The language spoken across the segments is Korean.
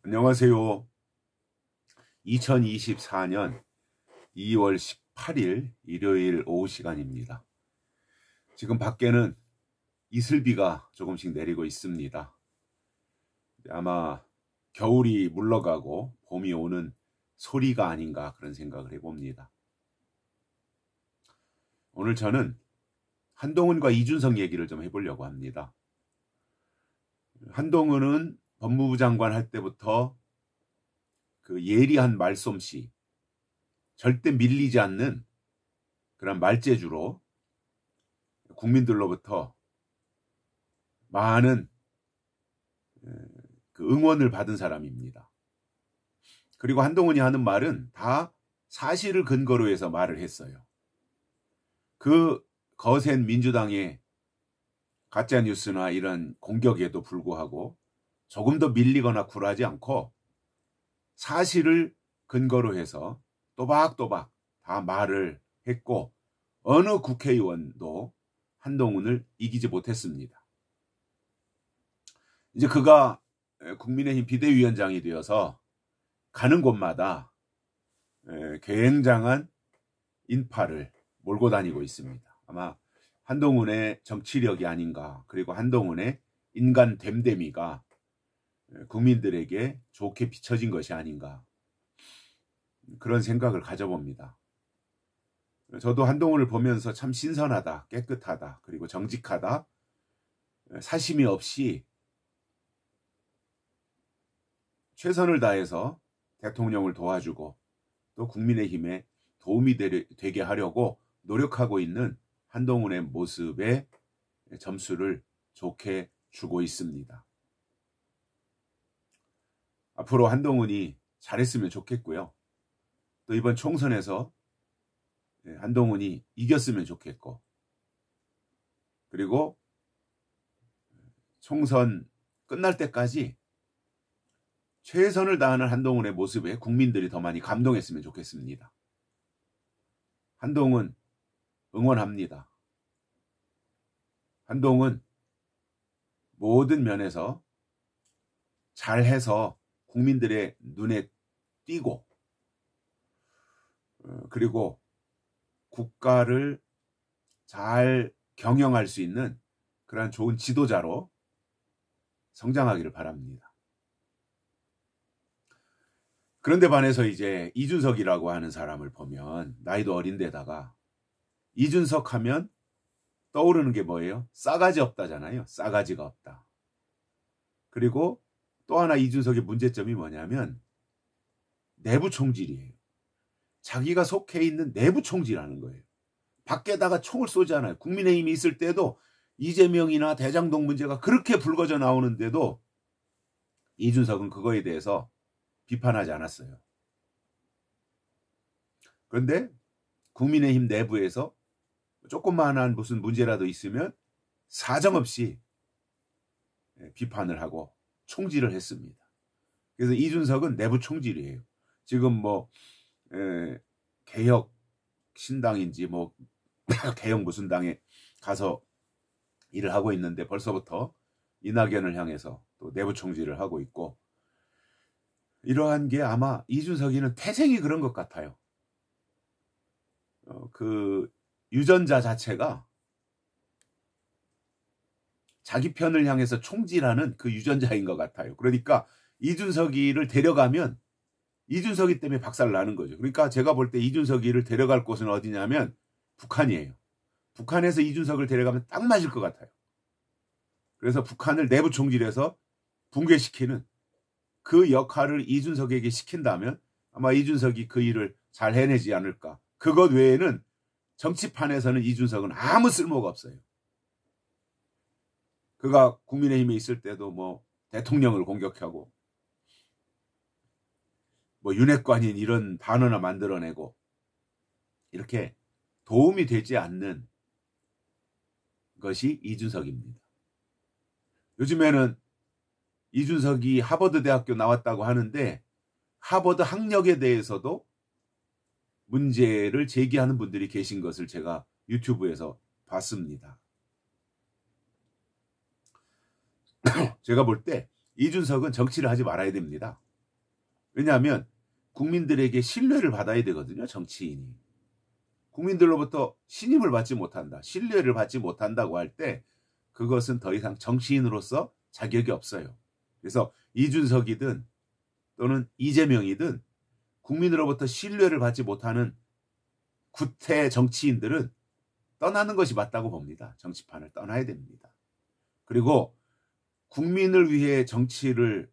안녕하세요. 2024년 2월 18일 일요일 오후 시간입니다. 지금 밖에는 이슬비가 조금씩 내리고 있습니다. 아마 겨울이 물러가고 봄이 오는 소리가 아닌가 그런 생각을 해봅니다. 오늘 저는 한동훈과 이준석 얘기를 좀 해보려고 합니다. 한동훈은 법무부 장관 할 때부터 그 예리한 말솜씨, 절대 밀리지 않는 그런 말재주로 국민들로부터 많은 그 응원을 받은 사람입니다. 그리고 한동훈이 하는 말은 다 사실을 근거로 해서 말을 했어요. 그 거센 민주당의 가짜뉴스나 이런 공격에도 불구하고 조금 더 밀리거나 굴하지 않고 사실을 근거로 해서 또박또박 다 말을 했고 어느 국회의원도 한동훈을 이기지 못했습니다. 이제 그가 국민의힘 비대위원장이 되어서 가는 곳마다 굉장한 인파를 몰고 다니고 있습니다. 아마 한동훈의 정치력이 아닌가, 그리고 한동훈의 인간 됨됨이가 국민들에게 좋게 비춰진 것이 아닌가, 그런 생각을 가져봅니다. 저도 한동훈을 보면서 참 신선하다, 깨끗하다, 그리고 정직하다, 사심이 없이 최선을 다해서 대통령을 도와주고 또 국민의힘에 도움이 되게 하려고 노력하고 있는 한동훈의 모습에 점수를 좋게 주고 있습니다. 앞으로 한동훈이 잘했으면 좋겠고요. 또 이번 총선에서 한동훈이 이겼으면 좋겠고, 그리고 총선 끝날 때까지 최선을 다하는 한동훈의 모습에 국민들이 더 많이 감동했으면 좋겠습니다. 한동훈 응원합니다. 한동훈 모든 면에서 잘해서 국민들의 눈에 띄고, 그리고 국가를 잘 경영할 수 있는 그러한 좋은 지도자로 성장하기를 바랍니다. 그런데 반해서 이제 이준석이라고 하는 사람을 보면 나이도 어린데다가 이준석 하면 떠오르는 게 뭐예요? 싸가지 없다잖아요. 싸가지가 없다. 그리고 또 하나 이준석의 문제점이 뭐냐면 내부 총질이에요. 자기가 속해 있는 내부 총질하는 거예요. 밖에다가 총을 쏘잖아요. 국민의힘이 있을 때도 이재명이나 대장동 문제가 그렇게 불거져 나오는데도 이준석은 그거에 대해서 비판하지 않았어요. 그런데 국민의힘 내부에서 조그마한 무슨 문제라도 있으면 사정없이 비판을 하고 총질을 했습니다. 그래서 이준석은 내부 총질이에요. 지금 뭐 개혁 신당인지 뭐 개혁 무슨 당에 가서 일을 하고 있는데 벌써부터 이낙연을 향해서 또 내부 총질을 하고 있고, 이러한 게 아마 이준석이는 태생이 그런 것 같아요. 그 유전자 자체가 자기 편을 향해서 총질하는 그 유전자인 것 같아요. 그러니까 이준석이를 데려가면 이준석이 때문에 박살 나는 거죠. 그러니까 제가 볼 때 이준석이를 데려갈 곳은 어디냐면 북한이에요. 북한에서 이준석을 데려가면 딱 맞을 것 같아요. 그래서 북한을 내부 총질해서 붕괴시키는 그 역할을 이준석에게 시킨다면 아마 이준석이 그 일을 잘 해내지 않을까. 그것 외에는 정치판에서는 이준석은 아무 쓸모가 없어요. 그가 국민의힘에 있을 때도 뭐 대통령을 공격하고 뭐 윤핵관인 이런 단어나 만들어내고 이렇게 도움이 되지 않는 것이 이준석입니다. 요즘에는 이준석이 하버드 대학교 나왔다고 하는데 하버드 학력에 대해서도 문제를 제기하는 분들이 계신 것을 제가 유튜브에서 봤습니다. 제가 볼 때 이준석은 정치를 하지 말아야 됩니다. 왜냐하면 국민들에게 신뢰를 받아야 되거든요. 정치인이. 국민들로부터 신임을 받지 못한다. 신뢰를 받지 못한다고 할 때 그것은 더 이상 정치인으로서 자격이 없어요. 그래서 이준석이든 또는 이재명이든 국민으로부터 신뢰를 받지 못하는 구태 정치인들은 떠나는 것이 맞다고 봅니다. 정치판을 떠나야 됩니다. 그리고 국민을 위해 정치를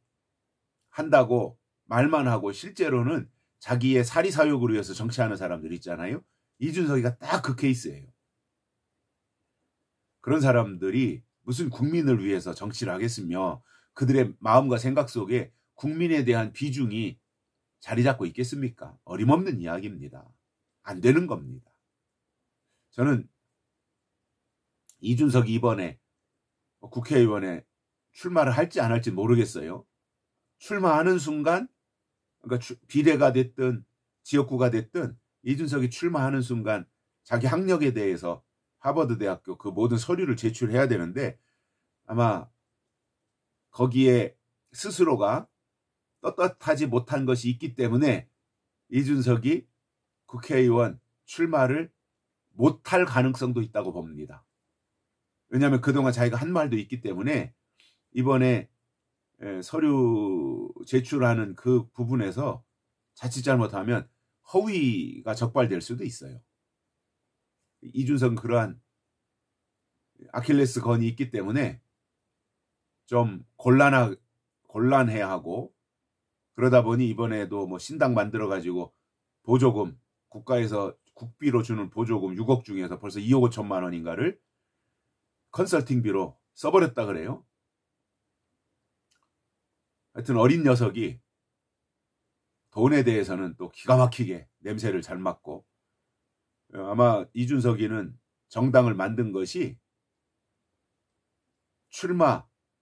한다고 말만 하고 실제로는 자기의 사리사욕을 위해서 정치하는 사람들 있잖아요. 이준석이가 딱 그 케이스예요. 그런 사람들이 무슨 국민을 위해서 정치를 하겠으며 그들의 마음과 생각 속에 국민에 대한 비중이 자리 잡고 있겠습니까? 어림없는 이야기입니다. 안 되는 겁니다. 저는 이준석이 이번에 국회의원에 출마를 할지 안 할지 모르겠어요. 출마하는 순간, 그러니까 비례가 됐든 지역구가 됐든 이준석이 출마하는 순간 자기 학력에 대해서 하버드 대학교 그 모든 서류를 제출해야 되는데 아마 거기에 스스로가 떳떳하지 못한 것이 있기 때문에 이준석이 국회의원 출마를 못할 가능성도 있다고 봅니다. 왜냐하면 그동안 자기가 한 말도 있기 때문에 이번에 서류 제출하는 그 부분에서 자칫 잘못하면 허위가 적발될 수도 있어요. 이준석은 그러한 아킬레스 건이 있기 때문에 좀 곤란해하고 그러다 보니 이번에도 뭐 신당 만들어가지고 보조금 국가에서 국비로 주는 보조금 6억 중에서 벌써 2억 5천만 원인가를 컨설팅비로 써버렸다 그래요. 하여튼 어린 녀석이 돈에 대해서는 또 기가 막히게 냄새를 잘 맡고 아마 이준석이는 정당을 만든 것이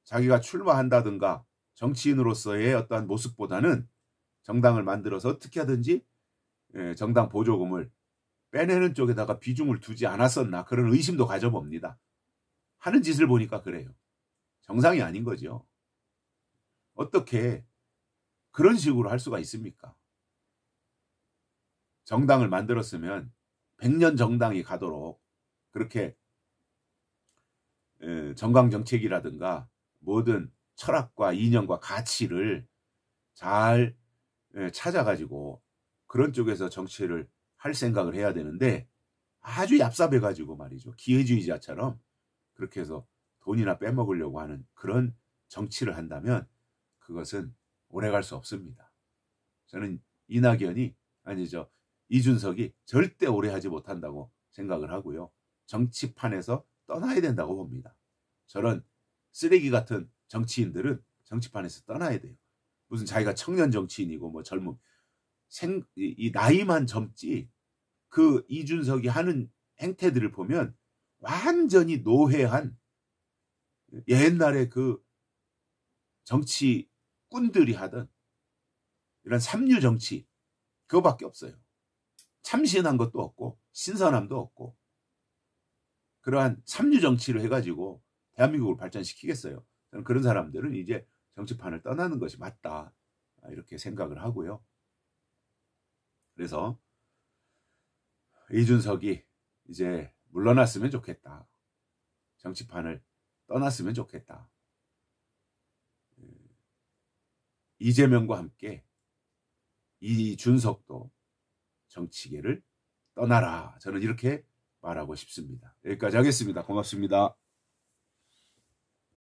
자기가 출마한다든가 정치인으로서의 어떠한 모습보다는 정당을 만들어서 어떻게 하든지 정당 보조금을 빼내는 쪽에다가 비중을 두지 않았었나 그런 의심도 가져봅니다. 하는 짓을 보니까 그래요. 정상이 아닌 거죠. 어떻게 그런 식으로 할 수가 있습니까? 정당을 만들었으면 100년 정당이 가도록 그렇게 정강정책이라든가 모든 철학과 이념과 가치를 잘 찾아가지고 그런 쪽에서 정치를 할 생각을 해야 되는데 아주 얍삽해가지고 말이죠. 기회주의자처럼 그렇게 해서 돈이나 빼먹으려고 하는 그런 정치를 한다면 그것은 오래갈 수 없습니다. 저는 이준석이 절대 오래 하지 못한다고 생각을 하고요. 정치판에서 떠나야 된다고 봅니다. 저런 쓰레기 같은 정치인들은 정치판에서 떠나야 돼요. 무슨 자기가 청년 정치인이고 뭐 젊은 이 나이만 젊지 그 이준석이 하는 행태들을 보면 완전히 노회한 옛날에 그 정치꾼들이 하던 이런 삼류 정치 그거밖에 없어요. 참신한 것도 없고 신선함도 없고 그러한 삼류 정치를 해가지고 대한민국을 발전시키겠어요. 저는 그런 사람들은 이제 정치판을 떠나는 것이 맞다 이렇게 생각을 하고요. 그래서 이준석이 이제 물러났으면 좋겠다. 정치판을 떠났으면 좋겠다. 이재명과 함께 이준석도 정치계를 떠나라. 저는 이렇게 말하고 싶습니다. 여기까지 하겠습니다. 고맙습니다.